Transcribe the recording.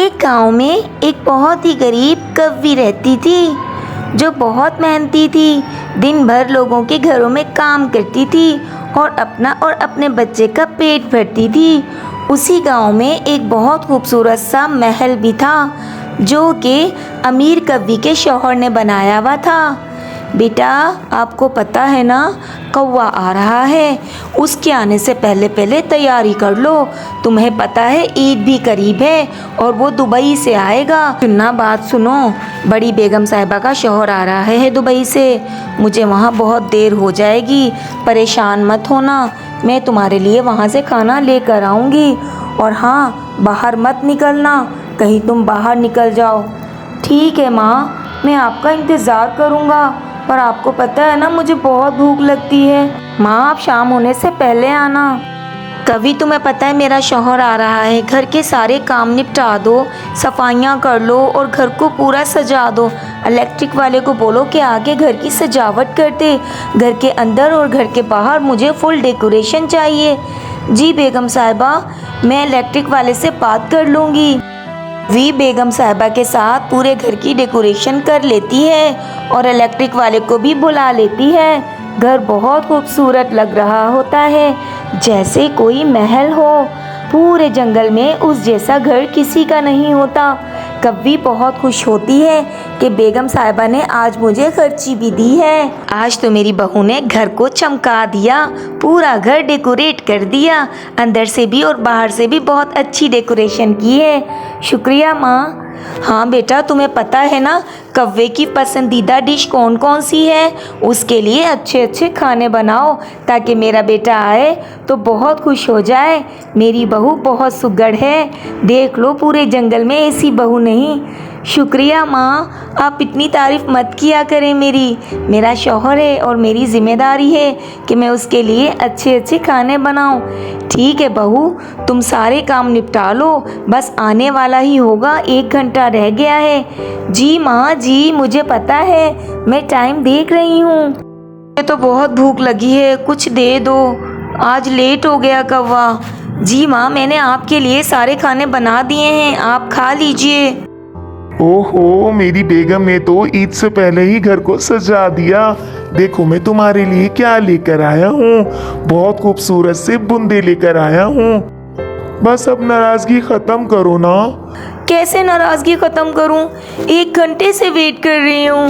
एक गांव में एक बहुत ही गरीब कव्वी रहती थी जो बहुत मेहनती थी। दिन भर लोगों के घरों में काम करती थी और अपना और अपने बच्चे का पेट भरती थी। उसी गांव में एक बहुत खूबसूरत सा महल भी था जो कि अमीर कव्वी के शौहर ने बनाया हुआ था। बेटा, आपको पता है ना, कौवा आ रहा है। उसके आने से पहले पहले तैयारी कर लो। तुम्हें पता है ईद भी करीब है और वो दुबई से आएगा। सुनना, बात सुनो, बड़ी बेगम साहिबा का शौहर आ रहा है दुबई से। मुझे वहाँ बहुत देर हो जाएगी। परेशान मत होना, मैं तुम्हारे लिए वहाँ से खाना लेकर आऊँगी। और हाँ, बाहर मत निकलना, कहीं तुम बाहर निकल जाओ। ठीक है माँ, मैं आपका इंतज़ार करूँगा। पर आपको पता है ना, मुझे बहुत भूख लगती है। माँ, आप शाम होने से पहले आना। कभी तुम्हें पता है मेरा शौहर आ रहा है। घर के सारे काम निपटा दो, सफाइयाँ कर लो और घर को पूरा सजा दो। इलेक्ट्रिक वाले को बोलो कि आगे घर की सजावट कर दे। घर के अंदर और घर के बाहर मुझे फुल डेकोरेशन चाहिए। जी बेगम साहिबा, मैं इलेक्ट्रिक वाले से बात कर लूँगी। वी बेगम साहिबा के साथ पूरे घर की डेकोरेशन कर लेती है और इलेक्ट्रिक वाले को भी बुला लेती है। घर बहुत खूबसूरत लग रहा होता है, जैसे कोई महल हो। पूरे जंगल में उस जैसा घर किसी का नहीं होता। कव्वी बहुत खुश होती है कि बेगम साहिबा ने आज मुझे खर्ची भी दी है। आज तो मेरी बहू ने घर को चमका दिया, पूरा घर डेकोरेट कर दिया। अंदर से भी और बाहर से भी बहुत अच्छी डेकोरेशन की है। शुक्रिया माँ। हाँ बेटा, तुम्हें पता है ना कव्वे की पसंदीदा डिश कौन कौन सी है? उसके लिए अच्छे अच्छे खाने बनाओ ताकि मेरा बेटा आए तो बहुत खुश हो जाए। मेरी बहू बहुत सुघड़ है, देख लो पूरे जंगल में ऐसी बहू नहीं। शुक्रिया माँ, आप इतनी तारीफ़ मत किया करें मेरी। मेरा शौहर है और मेरी ज़िम्मेदारी है कि मैं उसके लिए अच्छे अच्छे खाने बनाऊँ। ठीक है बहू, तुम सारे काम निपटा लो, बस आने वाला ही होगा, 1 घंटा रह गया है। जी माँ जी, मुझे पता है, मैं टाइम देख रही हूँ। मुझे तो बहुत भूख लगी है, कुछ दे दो, आज लेट हो गया कौवा। जी माँ, मैंने आपके लिए सारे खाने बना दिए हैं, आप खा लीजिए। ओहो, मेरी बेगम ने तो ईद से पहले ही घर को सजा दिया। देखो मैं तुम्हारे लिए क्या लेकर आया हूँ। बहुत खूबसूरत से बुंदे लेकर आया हूँ। बस अब नाराजगी खत्म करो ना। कैसे नाराज़गी ख़त्म करूँ? 1 घंटे से वेट कर रही हूँ।